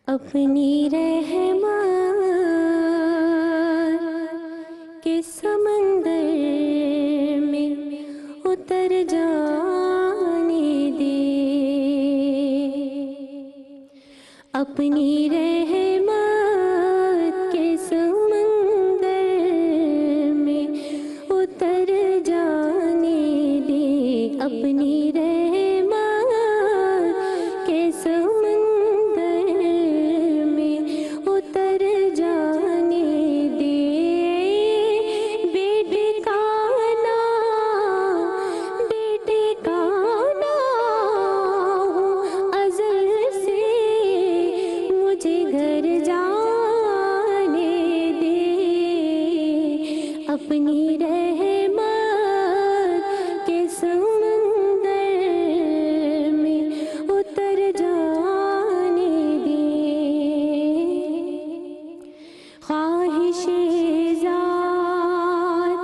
اپنی رحمت کے سمندر میں اتر جانے دے، اپنی رحمت کے سمندر میں اتر جانے دے، اپنی رحمت کے سمندر میں اتر جانے دے، بے ٹھکانا ہوں ازل سے، مجھے گھر جانے دے، اپنی رحمت کے سمندر میں اتر جانے دے، خواہش ذات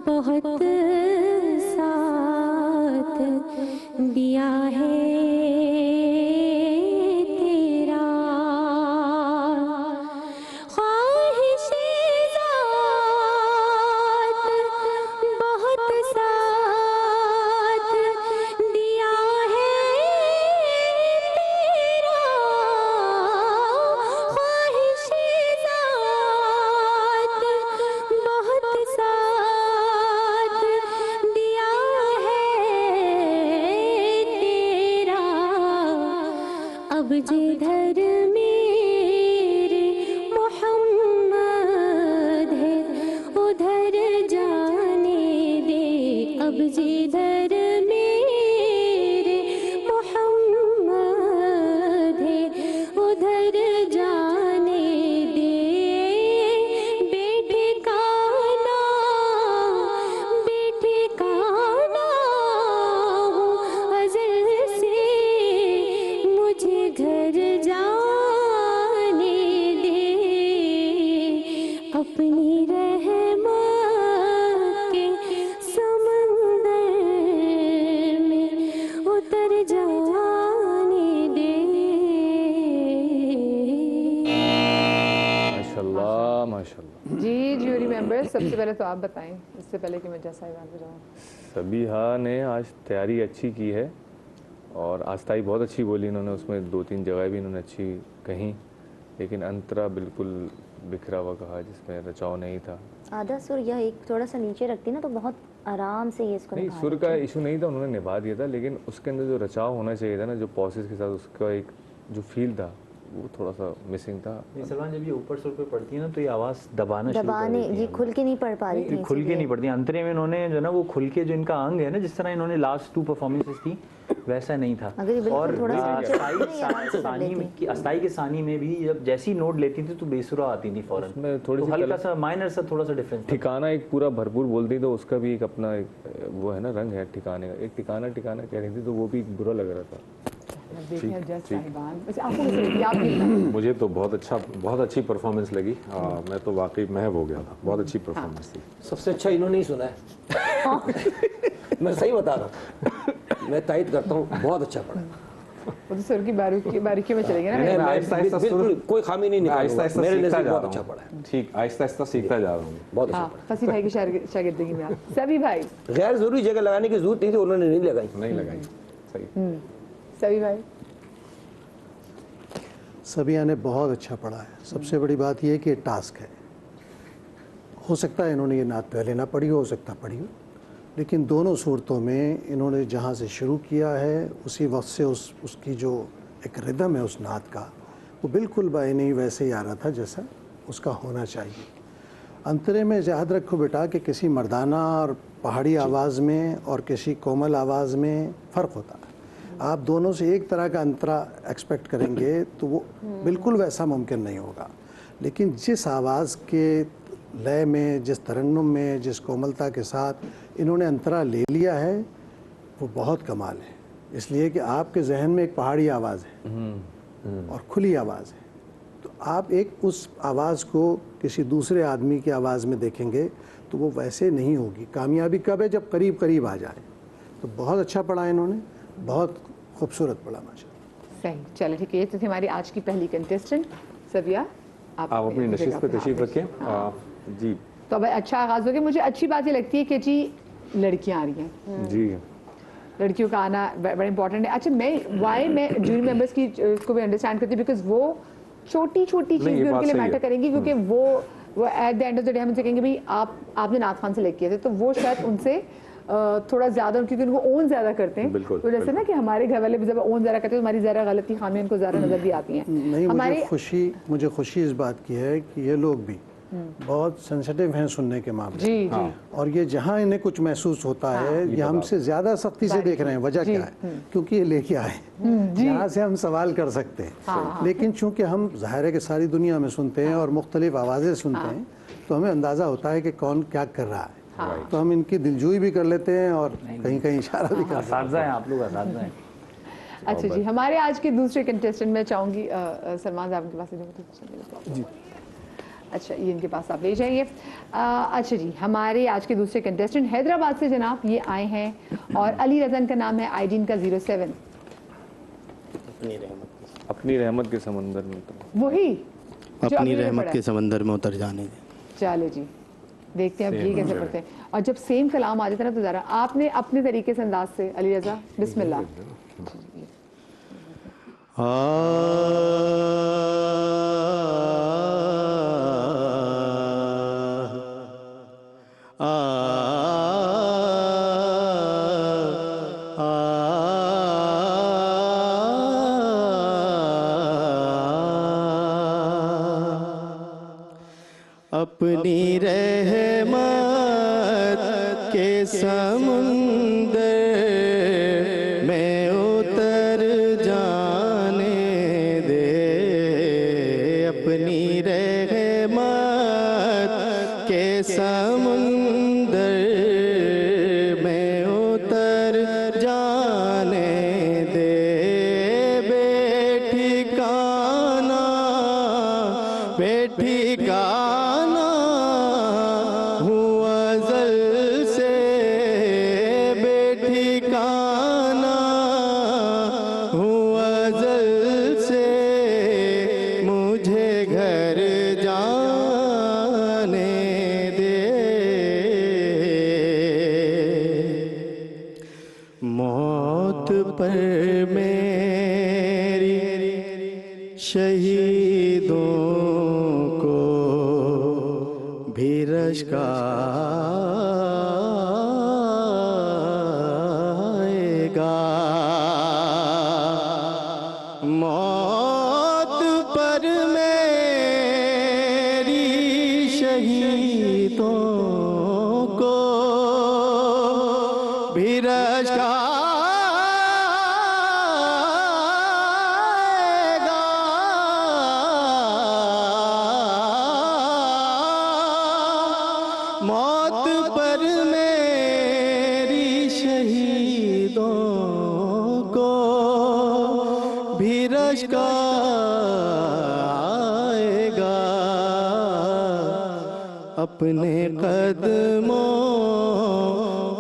بہت ساتھ دیا ہے تیرا، خواہش ذات بہت ساتھ دیا ہے تیرا، خواہش ذات بہت ساتھ دیا ہے تیرا، اب جدھر میرے محمد ہے ادھر جانے دے، اب جدھر میرے محمد ہے ادھر جانے دے، بے ٹھکانا ہوں ازل سے، مجھے گھر جانے دے، اپنی رحمت کے سمندر میں اتر جانے دے۔ ماشاء اللہ ماشاء اللہ۔ جی جیوری ممبر، سب سے پہلے تو آپ بتائیں اس سے پہلے کہ میں جیسا ایوان پہ جاؤں۔ سبیحہ نے آج تیاری اچھی کی ہے اور آستائی بہت اچھی بولی انہوں نے، اس میں 2-3 جگہ بھی انہوں نے اچھی کہیں، لیکن انترا بالکل بکھرا ہوا کہا جس میں رچاؤ نہیں تھا۔ آدھا سر یا ایک تھوڑا سا نیچے رکھتی نا تو بہت آرام سے یہ اس کو نہیں، نبھا سر لیتی کا ہے۔ ایشو نہیں تھا، انہوں نے نبھا دیا تھا، لیکن اس کے اندر جو رچاؤ ہونا چاہیے تھا نا، جو پوسز کے ساتھ اس کا ایک جو فیل تھا وہ تھوڑا سا مسنگ تھا۔ سلمان جب یہ اوپر سر پہ پڑتی ہے نا تو یہ آواز دبانا شروع کر دیتی ہے، جی کھل کے نہیں پڑھ پا رہی تھی، کھل کے نہیں پڑتی۔ انترے میں انہوں نے جو نا وہ کھل کے جو ان کا انگ ہے نا، جس طرح انہوں نے لاسٹ 2 پرفارمنسز تھی ویسا نہیں تھا۔ اور استائی کے ثانی میں بھی جب جیسی نوٹ لیتی تھی تو بے سرا آتی تھی فوراً، میں تھوڑی سی ہلکا سا مائنر سا تھوڑا سا ڈفرینس، ٹھکانہ ایک پورا بھرپور بولتی تو اس کا بھی ایک اپنا ایک وہ ہے نا رنگ ہے ٹھکانے کا، ایک ٹھکانہ کہہ رہی تھی تو وہ بھی برا لگ رہا تھا۔ مجھے تو بہت اچھی پرفارمنس لگی، میں تو واقعی محو ہو گیا تھا، بہت اچھی پرفارمنس تھی۔ سب سے اچھا انہوں نے ہی سنا ہے، میں صحیح بتا رہا ہوں، میں تائید کرتا ہوں، بہت اچھا پڑھا۔ وہ تو سر کی باریکی میں چلے گئے نا، بالکل کوئی خامی نہیں نکالوں، میرے نزدیک بہت اچھا پڑھا ہے۔ ٹھیک، آہستہ آہستہ سیکھتا جا رہا ہوں، بہت اچھا پڑھا۔ فصیح بھائی کی شاگردگی میں آپ سبھی بھائی غیر ضروری جگہ لگانے کی ضرورت نہیں تھی، انہوں نے نہیں لگائی۔ صحیح۔ سبھی بھائی سبیہ نے بہت اچھا پڑھا ہے۔ سب سے بڑی بات یہ ہے کہ ٹاسک ہے، ہو سکتا ہے انہوں نے یہ نعت پہلے نہ پڑھی ہو سکتا پڑھی ہو، لیکن دونوں صورتوں میں انہوں نے جہاں سے شروع کیا ہے اسی وقت سے اس کی جو ایک ردم ہے اس نعت کا، وہ بالکل بائنی ویسے ہی آ رہا تھا جیسا اس کا ہونا چاہیے۔ انترے میں یاد رکھو بیٹا کہ کسی مردانہ اور پہاڑی آواز میں اور کسی کومل آواز میں فرق ہوتا ہے۔ آپ دونوں سے ایک طرح کا انترا ایکسپیکٹ کریں گے تو وہ بالکل ویسا ممکن نہیں ہوگا، لیکن جس آواز کے لے میں، جس ترنم میں، جس کوملتا کے ساتھ انہوں نے انترا لے لیا ہے وہ بہت کمال ہے، اس لیے کہ آپ کے ذہن میں ایک پہاڑی آواز ہے اور کھلی آواز ہے، تو آپ ایک اس آواز کو کسی دوسرے آدمی کی آواز میں دیکھیں گے تو وہ ویسے نہیں ہوگی۔ کامیابی کب ہے؟ جب قریب قریب آ جائے۔ تو بہت اچھا پڑھا انہوں نے، بہت خوبصورت پڑھا ماشاءاللہ۔ صحیح. چلے ٹھیک ہے, یہ تو تھی ہماری آج کی پہلی کنٹیسٹنٹ. سبیہ آپ اپنی نشست پہ تشریف رکھیں. جی تو اب اچھا آغاز ہو گیا. مجھے اچھی بات یہ لگتی ہے کہ جی لڑکیاں آ رہی ہیں, جی لڑکیوں کا آنا بڑا امپورٹنٹ ہے. اچھا میں جونیئر ممبرس کی اس کو بھی انڈرسٹینڈ کرتی ہوں, بیکاز وہ چھوٹی چھوٹی چیزیں ان کے لیے میٹر کریں گی, کیونکہ وہ at the end of the day ہم ان سے کہیں گے بھائی آپ نے نعت خوان سے لے کیے تھے, تو وہ شاید ان سے تھوڑا زیادہ, کیونکہ ان کو اون زیادہ کرتے ہیں, تو جیسے نا کہ ہمارے گھر والے بھی جب اون زیادہ کرتے ہیں تو ہماری زیادہ غلطی خامیاں ان کو زیادہ نظر بھی آتی ہیں. نہیں, مجھے خوشی اس بات کی ہے کہ یہ لوگ بھی بہت سینسٹیو ہیں سننے کے معاملے. جی جی. اور یہ جہاں انہیں کچھ محسوس ہوتا ہے یہ ہم سے زیادہ سختی سے دیکھ رہے ہیں. وجہ کیا ہے؟ کیونکہ یہ لے کے آئے, یہاں سے ہم سوال کر سکتے ہیں. لیکن چونکہ ہم ظاہر ہے کہ ساری دنیا میں سنتے ہیں اور مختلف آوازیں سنتے ہیں, تو ہمیں اندازہ ہوتا ہے کہ کون کیا کر رہا ہے. تو ہم ان کی دلجوئی بھی کر لیتے ہیں اور کہیں کہیں اشارہ بھی کر لیتے ہیں. اساتذہ ہیں آپ لوگ, اساتذہ ہیں. اچھا جی, ہمارے آج کے دوسرے کنٹیسٹنٹ میں چاہوں گی سلمان صاحب کے پاس. جی اچھا, یہ ان کے پاس آپ لے جائیے. اچھا جی, ہمارے آج کے دوسرے کنٹیسٹنٹ حیدرآباد سے جناب یہ آئے ہیں, اور علی رضا کا نام ہے, آئی ڈی ان کا 07. اپنی رحمت کے سمندر میں وہی اپنی رحمت کے سمندر میں اتر جانے دیں. چلے جی, دیکھتے ہیں اب یہ کیسے پڑھتے ہیں. اور جب سیم کلام آ جاتا ہے نا تو ذرا آپ نے اپنے طریقے سے انداز سے, علی رضا بسم اللہ. اپنی رحمت کے سمندر میں اتر جانے دے, اپنی رحمت کے سمندر میں اتر جانے دے. بے ٹھکانہ ہوں ازل سے, بے ٹھکانہ ہوں ازل سے, مجھے گھر جانے دے. موت پر میری شہیدوں کو بھی رشک آئے گا. موت پر میری شہیدوں کو بھی رشک موت پر میری شہیدوں کو بھی رشک آئے گا. اپنے قدموں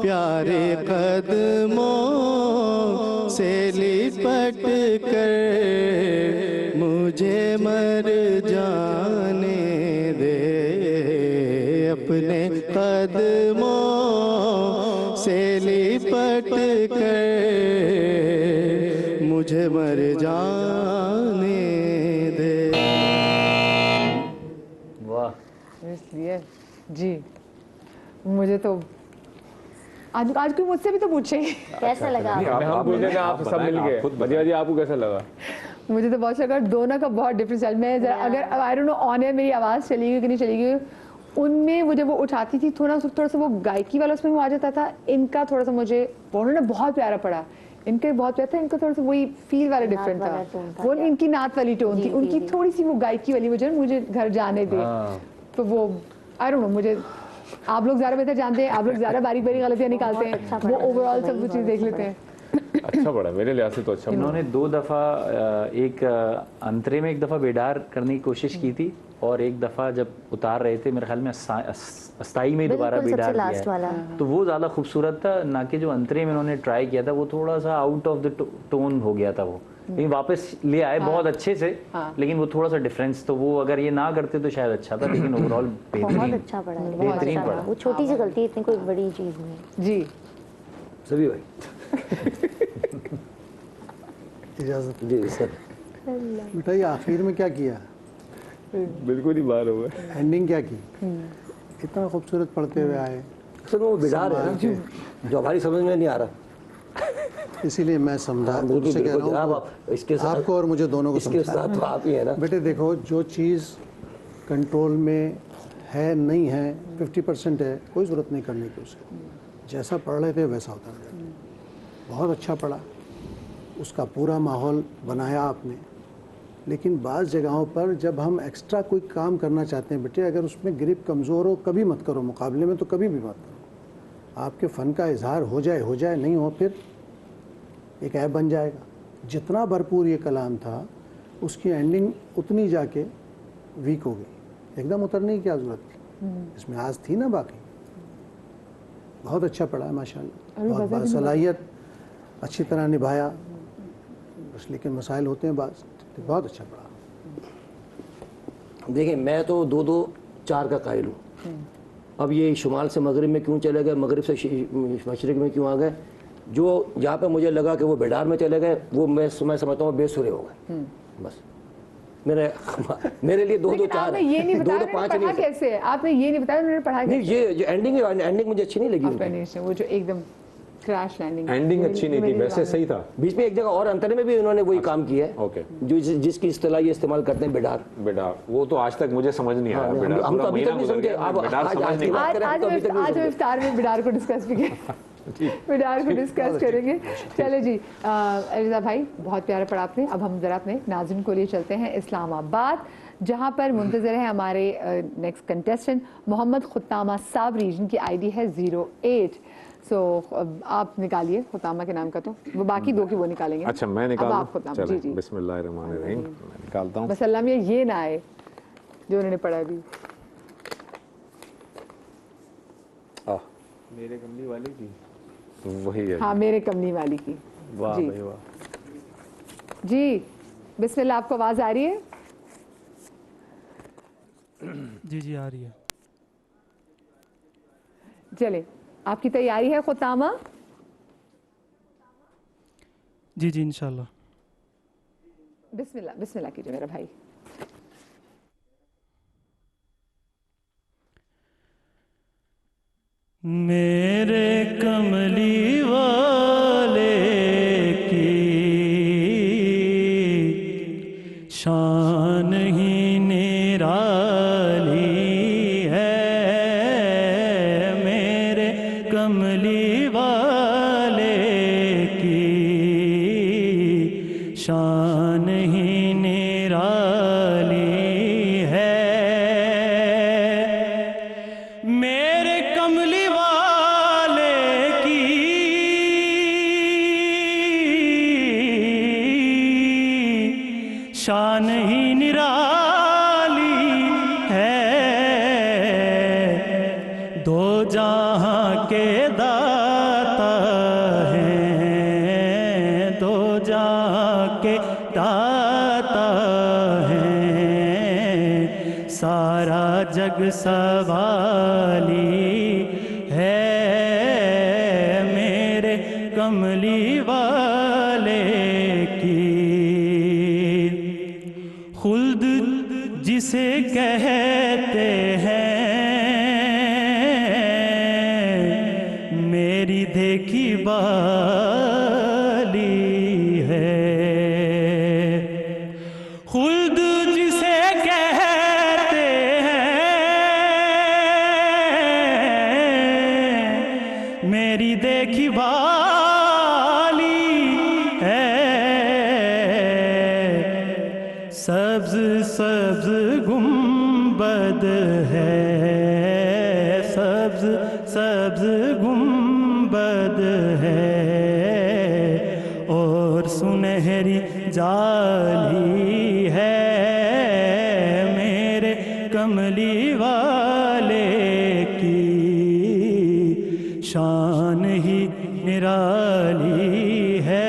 پیارے قدموں سے لپٹ کر مجھے مر جانے دے. اپنے قدموں سے لپٹ کر مجھے مر جانے دے. واہ, اس لیے جی مجھے تو آج کوئی مجھ سے بھی تو پوچھے کیسا لگا آپ کو؟ ہم پوچھیں گے, آپ سب مل گئے. بدیا جی آپ کو کیسا لگا؟ مجھے تو بہت شکر, دونوں کا بہت ڈفرینس ہے. میں ذرا اگر I don't know on year میری آواز چلی گئی کہ نہیں چلی گئی, ان میں وہ جب وہ اٹھاتی تھی تھوڑا سا وہ گائکی والا اس میں وہ آ جاتا تھا. ان کا تھوڑا سا مجھے انہوں نے بہت پیارا پڑا, ان کا بہت پیارا تھا, ان کا تھوڑا سا وہی فیل والا ڈفرینٹ تھا. وہ ان کی نعت والی ٹون تھی, ان کی تھوڑی سی وہ گائکی والی مجھے گھر جانے دے. تو وہ آئی ڈونٹ نو, مجھے آپ لوگ زیادہ بہتر جانتے ہیں, آپ لوگ زیادہ باریک باریک غلطیاں نکالتے ہیں, وہ اوور آل سب چیز دیکھ لیتے ہیں. اچھا پڑا میرے لحاظ سے تو اچھا. انہوں نے 2 دفعہ ایک انترے میں 1 دفعہ بیدار کرنے کی کوشش کی تھی, اور 1 دفعہ جب اتار رہے تھے میرے خیال میں استائی میں دوبارہ بیدار کیا ہے, تو وہ زیادہ خوبصورت تھا. نہ کہ جو انترے میں انہوں نے ٹرائی کیا تھا وہ تھوڑا سا آؤٹ آف دا ٹون ہو گیا تھا. وہ لیکن واپس لے آئے بہت اچھے سے, لیکن وہ تھوڑا سا ڈفرینس, تو وہ اگر یہ نہ کرتے تو شاید اچھا تھا, لیکن اوور آل بہت اچھا پڑا ہے, بہترین پڑا. وہ چھوٹی سی غلطی اتنی کوئی بڑی چیز نہیں ہے. جی سبھی بھائی اجازت جی سر. بیٹا یہ آخر میں کیا کیا, بالکل ہی باہر ہوا ہے. اینڈنگ کیا کی, اتنا خوبصورت پڑھتے ہوئے آئے. سر وہ بڈار ہے نا جو ہماری سمجھ میں نہیں آ رہا, اسی لیے میں سمجھا بالکل سے کہہ بالکل رہا جناب, ہوں آپ اس کے آپ ساتھ کو اور مجھے دونوں کو اس کے ساتھ تو آپ ہی ہیں نا. بیٹے دیکھو جو چیز کنٹرول میں ہے نہیں ہے 50% ہے, کوئی ضرورت نہیں کرنے کی اسے, جیسا پڑھ رہے تھے ویسا ہوتا رہے. بہت اچھا پڑھا, اس کا پورا ماحول بنایا آپ نے. لیکن بعض جگہوں پر جب ہم ایکسٹرا کوئی کام کرنا چاہتے ہیں بیٹے, اگر اس میں گرپ کمزور ہو کبھی مت کرو, مقابلے میں تو کبھی بھی مت کرو. آپ کے فن کا اظہار ہو جائے نہیں ہو پھر ایک عیب بن جائے گا. جتنا بھرپور یہ کلام تھا اس کی اینڈنگ اتنی جا کے ویک ہو گئی, ایک دم اترنے کی کیا ضرورت تھی, اس میں آج تھی نا. باقی بہت اچھا پڑھا ہے ماشاء اللہ, بہت باصلاحیت, اچھی طرح نبھایا بس, لیکن مسائل ہوتے ہیں بعض. بہت اچھا پڑھا. دیکھیں میں تو 2-2-4 کا قائل ہوں. اب یہ شمال سے مغرب میں کیوں چلے گئے, مغرب سے مشرق میں کیوں آ گئے, جو جہاں پہ مجھے لگا کہ وہ بیڈار میں چلے گئے وہ میں سمجھتا ہوں بے سرے ہو گئے. بس میرے لیے 2-2-4 یہ نہیں بتایا 2-2-5 پڑھا کیسے, آپ نے یہ نہیں بتایا انہوں نے پڑھا نہیں. یہ جو اینڈنگ مجھے اچھی نہیں لگی, وہ جو ایک دم کریش لینڈنگ. اینڈنگ اچھی نہیں تھی, ویسے صحیح تھا. بیچ میں ایک جگہ اور انترے میں بھی انہوں نے وہی کام کیا ہے, اوکے, جو جس کی اصطلاح یہ استعمال کرتے ہیں بیڈار. وہ تو آج تک مجھے سمجھ نہیں آیا. ہم تو ابھی تک نہیں سمجھے. آج ہم افطار میں بیڈار کو ڈسکس بھی بیڈار کو ڈسکس کریں گے. چلے جی علیزہ بھائی, بہت پیارا پڑھا آپ نے. اب ہم ذرا اپنے ناظرین کو لیے چلتے ہیں اسلام آباد, جہاں پر منتظر ہیں ہمارے نیکسٹ کنٹیسٹنٹ محمد خطامہ صابری, جن کی آئی ڈی ہے 08. سو آپ نکالیے خطامہ کے نام کا, تو وہ باقی 2 کی وہ نکالیں گے. اچھا میں نکالوں, جی جی بسم اللہ الرحمن الرحیم, میں نکالتا ہوں. بس اللہ میں یہ نہ آئے جو انہوں نے پڑھا ابھی. میرے کملی والی کی وہی ہے. ہاں میرے کملی والی کی. واہ جی بھائی واہ. جی بسم اللہ, آپ کو آواز آ رہی ہے؟ جی آ رہی ہے. چلے, آپ کی تیاری ہے خطامہ؟ جی انشاءاللہ. بسم اللہ کیجیے میرا بھائی. میرے کملی والے کی شان ہی نرالی ہے, میرے کملی والے کی شان ہی نرالی ہے, میرے کملی شان ہی نرالی ہے, دو جہاں کے داتا ہیں, دو جہاں کے داتا ہیں, سارا جگ سوالی ہے, میرے کملی والے کی خلد جسے کہتے ہیں, میری دیکھی بالی ہے, خلد جسے کہتے ہیں, میری دیکھی بالی ہے, سبز سبز گنبد ہے, سبز سبز گنبد ہے, اور سنہری جالی ہے, میرے کملی والے کی شان ہی نرالی ہے.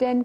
10।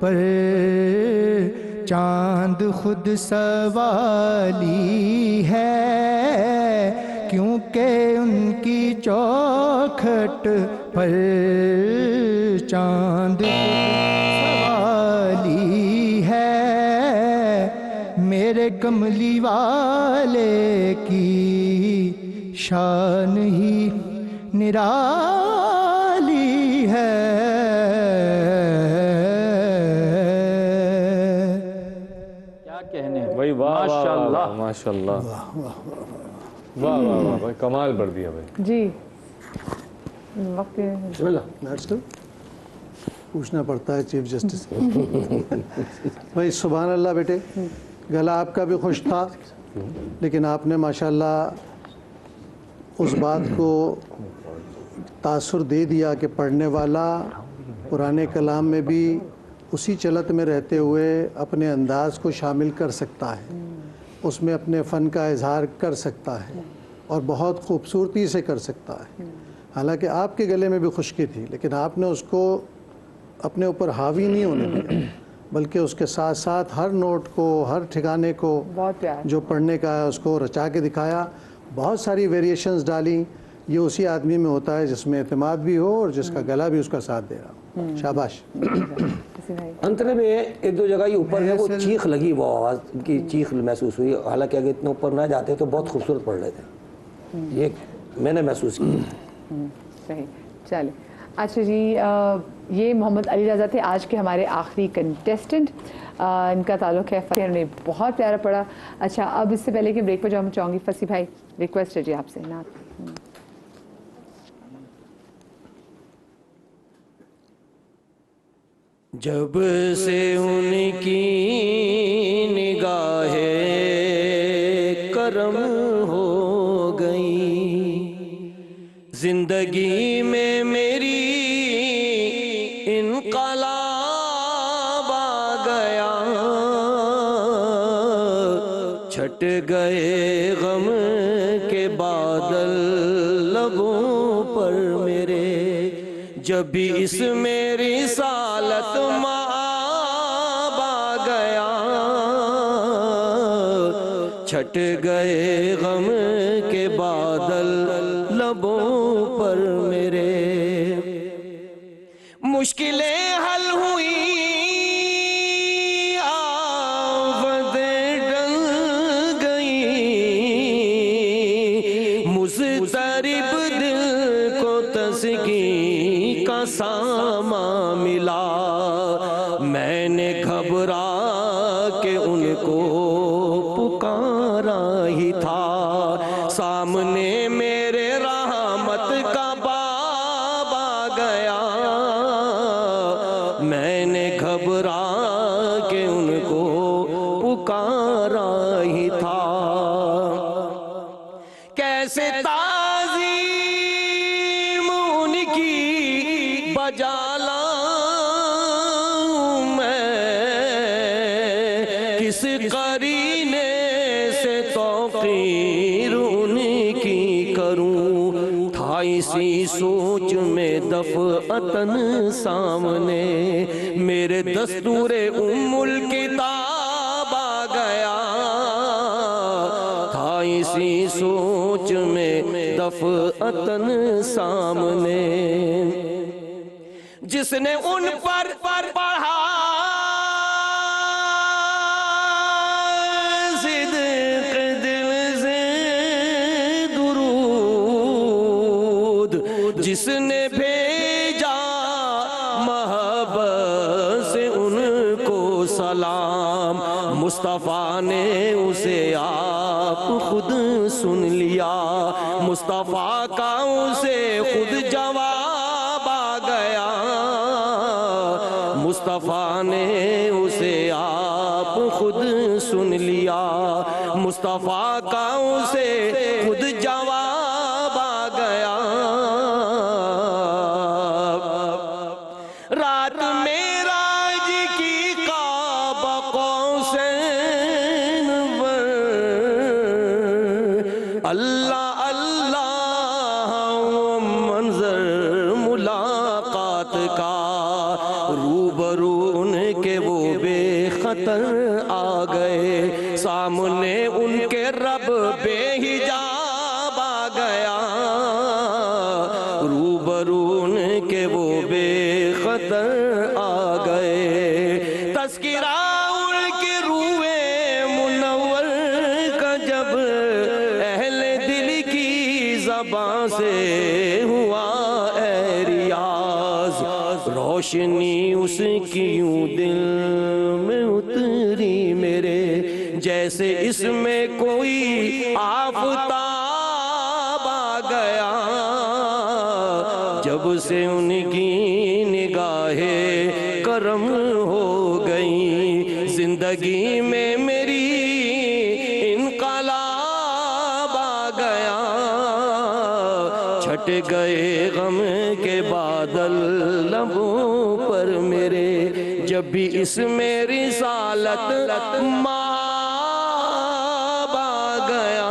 پر چاند خود سوالی ہے، کیونکہ ان کی چوکھٹ پر چاند سوالی ہے، میرے کملی والے کی شان ہی نرالی ہے۔ کیا کہنے ہیں بھائی، واہ ماشاء اللہ ماشاء اللہ، واہ واہ واہ بھائی، کمال بڑھ دیا بھائی جی وقت بسم اللہ۔ پوچھنا پڑتا ہے چیف جسٹس بھائی۔ سبحان اللہ بیٹے، گلا آپ کا بھی خوش تھا، لیکن آپ نے ماشاءاللہ اس بات کو تاثر دے دیا کہ پڑھنے والا پرانے کلام میں بھی اسی چلت میں رہتے ہوئے اپنے انداز کو شامل کر سکتا ہے، اس میں اپنے فن کا اظہار کر سکتا ہے اور بہت خوبصورتی سے کر سکتا ہے۔ حالانکہ آپ کے گلے میں بھی خشکی تھی، لیکن آپ نے اس کو اپنے اوپر حاوی نہیں ہونے دیا، بلکہ اس کے ساتھ ساتھ ہر نوٹ کو، ہر ٹھکانے کو جو پڑھنے کا ہے اس کو رچا کے دکھایا۔ بہت ساری ویریشنز ڈالیں، یہ اسی آدمی میں ہوتا ہے جس میں اعتماد بھی ہو اور جس کا گلا بھی اس کا ساتھ دے رہا ہو۔ شاباش۔ انترے میں ایک دو جگہ یہ اوپر ہے، وہ چیخ لگی، وہ آواز ان کی چیخ محسوس ہوئی، حالانکہ اگر اتنے اوپر نہ جاتے تو بہت خوبصورت پڑھ رہے تھے، یہ میں نے محسوس کیا۔ صحیح، چلے اچھا جی، یہ محمد علی رضا تھے آج کے ہمارے آخری کنٹیسٹنٹ، ان کا تعلق ہے انہوں نے بہت پیارا پڑھا۔ اچھا، اب اس سے پہلے کہ بریک پر جاؤں میں چاہوں گی فصیح بھائی ریکویسٹ ہے جی آپ سے نعت۔ جب سے ان کی نگاہیں کرم ہو گئی، زندگی میں میری انقلاب آ گیا، چھٹ گئے غم کے بادل لبوں پر میرے، جب بھی اس میری سالت مآب آ گیا، چھٹ گئے غم کے بادل لبوں پر میرے، مشکلیں حل ہوئی آفتیں ڈل گئیں، مضطرب دل کو تسکین کا سامان ملا، میں نے گھبرا کے ان کو پکارا ہی تھا، سامنے میرے رحمت کا باب آ گیا، میں نے گھبرا کے ان کو پکارا ہی تھا، کیسے تعظیم ان کی بجا لاؤں میں، کس قرینے سے توقیر ان کی کروں، تھا اسی سوچ میں دفعتاً سامنے میرے دستور ام الکتاب آ گیا، تھا اسی سوچ میں دفعتاً سامنے، جس نے ان پر پڑھا صدق دل سے درود، جس نے بھیجا محبت سے ان کو سلام، مصطفیٰ نے اسے آپ خود سن لیا، مصطفیٰ کا اسے خود جواب آ گیا، مصطفیٰ نے اسے آپ خود سن لیا، مصطفیٰ کا اسے خود جواب آ گیا، رات معراج کی قاب قوسین پر اللہ اللہ منظر ملاقات کا، روبرو خطر آ گئے، سامنے ان کے رب بے حجاب آ گیا، روبرو ان کے وہ بے خطر آ گئے، تذکرہ ان کے روئے منور کا جب اہل دل کی زبان سے ہوا اے ریاض، روشنی اس کی یوں دل میں اتری میرے، جیسے اس میں کوئی آفتاب آ گیا، جب سے ان کی نگاہ کرم ہو گئی، زندگی میں میری انقلاب آ گیا، چھٹ گئے غم کے بادل لبوں پر میرے، جب بھی اس میں رسالت مآب آ گیا۔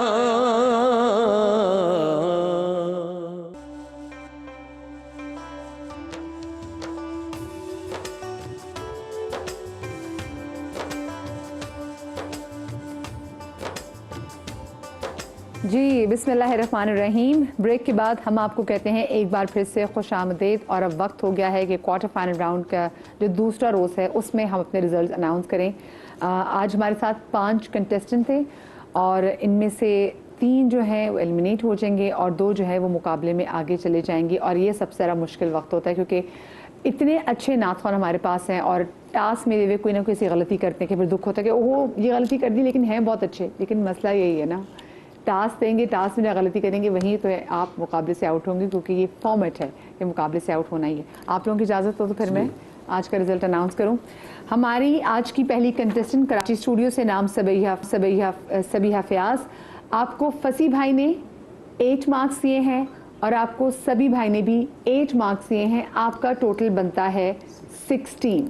جی بسم اللہ الرحمن الرحیم۔ بریک کے بعد ہم آپ کو کہتے ہیں ایک بار پھر سے خوش آمدید، اور اب وقت ہو گیا ہے کہ کوارٹر فائنل راؤنڈ کا جو دوسرا روز ہے اس میں ہم اپنے ریزلٹس اناؤنس کریں۔ آج ہمارے ساتھ 5 کنٹیسٹنٹ تھے، اور ان میں سے 3 جو ہیں وہ ایلیمنیٹ ہو جائیں گے اور 2 جو ہے وہ مقابلے میں آگے چلے جائیں گے، اور یہ سب سے زیادہ مشکل وقت ہوتا ہے کیونکہ اتنے اچھے نعت خوان ہمارے پاس ہیں، اور ٹاسک میں کوئی نہ کوئی ایسی غلطی کرتے ہیں کہ پھر دکھ ہوتا ہے کہ وہ یہ غلطی کر دی لیکن ہیں بہت اچھے، لیکن مسئلہ یہی ہے نا، ٹاسک دیں گے، ٹاسک میں غلطی کریں گے وہیں تو آپ مقابلے سے آؤٹ ہوں گے، کیونکہ یہ فارمیٹ ہے کہ مقابلے سے آؤٹ ہونا ہی ہے۔ آپ لوگوں کی اجازت ہو تو پھر میں آج کا رزلٹ اناؤنس کروں۔ ہماری آج کی پہلی کنٹیسٹنٹ کراچی اسٹوڈیو سے، نام سبیحہ فیاض، آپ کو فصیح بھائی نے 8 مارکس دیے ہیں اور آپ کو سبی بھائی نے بھی 8 مارکس دیے ہیں، آپ کا ٹوٹل بنتا ہے 16۔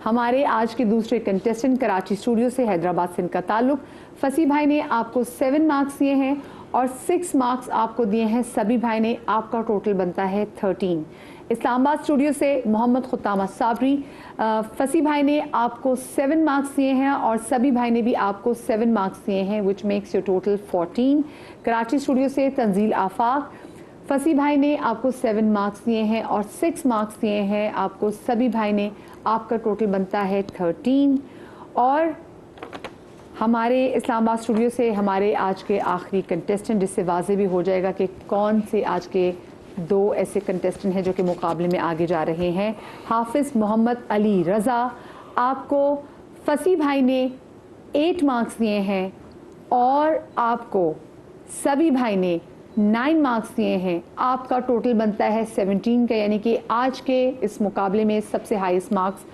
ہمارے آج کے دوسرے کنٹیسٹنٹ کراچی اسٹوڈیو سے، حیدرآباد سے ان کا تعلق، فصیح بھائی نے آپ کو 7 مارکس دیے ہیں اور 6 مارکس آپ کو دیے ہیں سبی بھائی نے، آپ کا ٹوٹل بنتا ہے 13۔ اسلام آباد اسٹوڈیو سے محمد خطامہ صابری، فصیح بھائی نے آپ کو 7 مارکس دیے ہیں اور سبی بھائی نے بھی آپ کو 7 مارکس دیے ہیں، which makes your total 14۔ Karachi studio سے تنزیل آفاق، فصیح بھائی نے آپ کو 7 مارکس دیے ہیں اور 6 مارکس دیے ہیں آپ کو سبی بھائی نے، آپ کا ٹوٹل بنتا ہے 13۔ اور ہمارے اسلام آباد اسٹوڈیو سے ہمارے آج کے آخری کنٹیسٹنٹ، جس سے واضح بھی ہو جائے گا کہ کون سے آج کے 2 ایسے کنٹیسٹنٹ ہیں جو کہ مقابلے میں آگے جا رہے ہیں، حافظ محمد علی رضا، آپ کو فصیح بھائی نے 8 مارکس دیے ہیں اور آپ کو سبی بھائی نے 9 مارکس دیے ہیں، آپ کا ٹوٹل بنتا ہے 17 کا، یعنی کہ آج کے اس مقابلے میں سب سے ہائیسٹ مارکس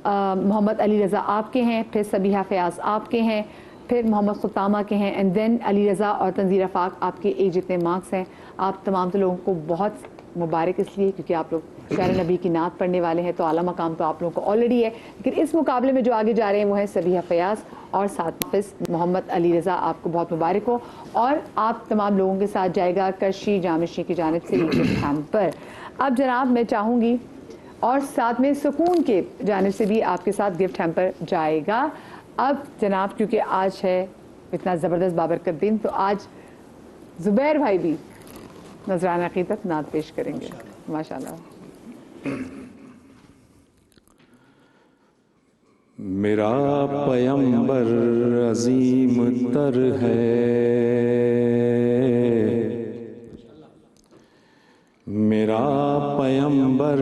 محمد علی رضا آپ کے ہیں، پھر سبیحہ فیاض آپ کے ہیں، پھر محمد خطامہ کے ہیں، اینڈ دین علی رضا اور تنزیل آفاق آپ کے ایک جتنے مارکس ہیں۔ آپ تمام تو لوگوں کو بہت مبارک اس لیے کیونکہ آپ لوگ پیارے نبی کی نعت پڑھنے والے ہیں، تو اعلیٰ مقام تو آپ لوگوں کو آلریڈی ہے، لیکن اس مقابلے میں جو آگے جا رہے ہیں وہ ہیں سبیحہ فیاض اور ساتھ حافظ محمد علی رضا، آپ کو بہت مبارک ہو، اور آپ تمام لوگوں کے ساتھ جائے گا کرشی جامشی کی جانب سے گفٹ ہیمپر۔ اب جناب میں چاہوں گی، اور ساتھ میں سکون کے جانب سے بھی آپ کے ساتھ گفٹ ہیمپر جائے گا۔ اب جناب کیونکہ آج ہے اتنا زبردست بابرکت دن، تو آج زبیر بھائی بھی نذرانہ عقیدت نعت پیش کریں گے، ماشاءاللہ۔ میرا پیمبر عظیم تر ہے، میرا پیمبر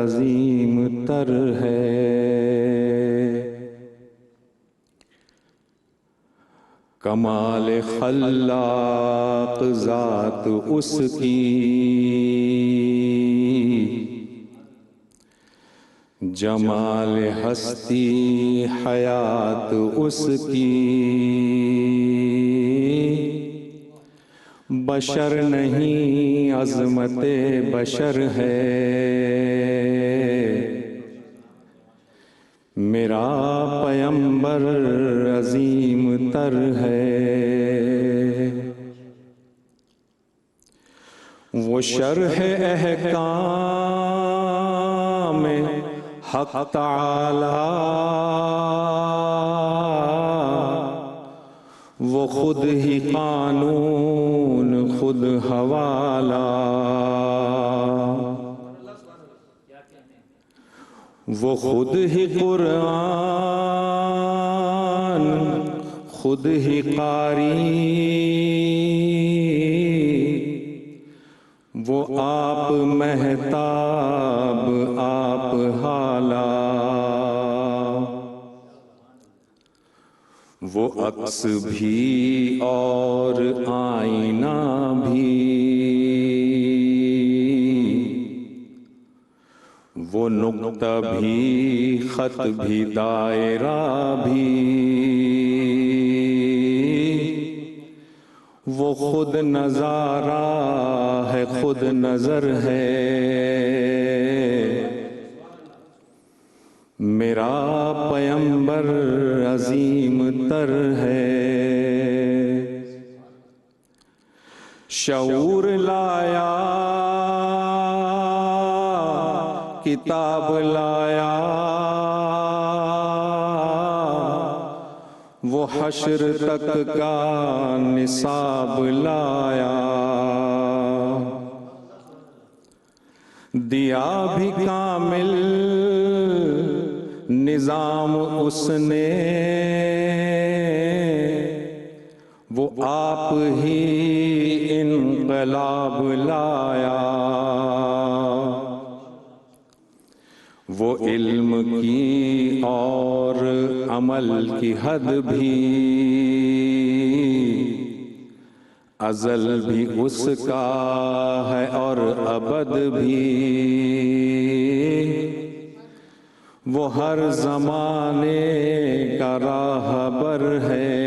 عظیم تر ہے، کمال خلاق ذات اس کی، جمال ہستی حیات اس کی، بشر نہیں عظمت بشر ہے، میرا پیمبر عظیم تر ہے، وہ شرح احکام حق تعالی وہ خود ہی قانون خود حوالہ، وہ خود ہی قرآن خود ہی قاری، وہ آپ مہتاب آپ حالا، وہ عکس بھی اور آئینہ بھی، وہ نقطہ بھی خط بھی دائرہ بھی، وہ خود نظارہ ہے خود نظر ہے، میرا پیمبر عظیم تر ہے، شعور لایا کتاب لایا، وہ حشر تک کا نصاب لایا، دیا بھی کامل نظام اس نے، وہ آپ ہی انقلاب لایا، وہ علم کی اور عمل کی حد بھی، ازل بھی اس کا ہے اور ابد بھی، وہ ہر زمانے کا راہبر ہے،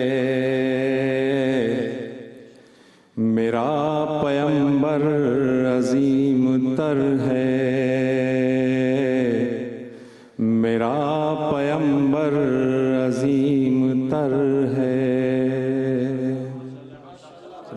میرا پیمبر عظیم تر ہے، میرا پیمبر عظیم تر ہے۔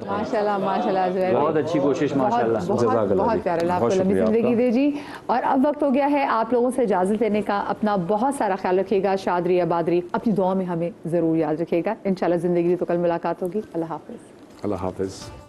ماشاءاللہ ماشاءاللہ زبیر، بہت اچھی کوشش ماشاءاللہ، بہت پیارا، اللہ آپ کو لمبی زندگی دے جی۔ اور اب وقت ہو گیا ہے آپ لوگوں سے اجازت لینے کا، اپنا بہت سارا خیال رکھیے گا، شادری آبادری اپنی دعا میں ہمیں ضرور یاد رکھیے گا، انشاءاللہ زندگی دی تو کل ملاقات ہوگی، اللہ حافظ۔ اللہ حافظ۔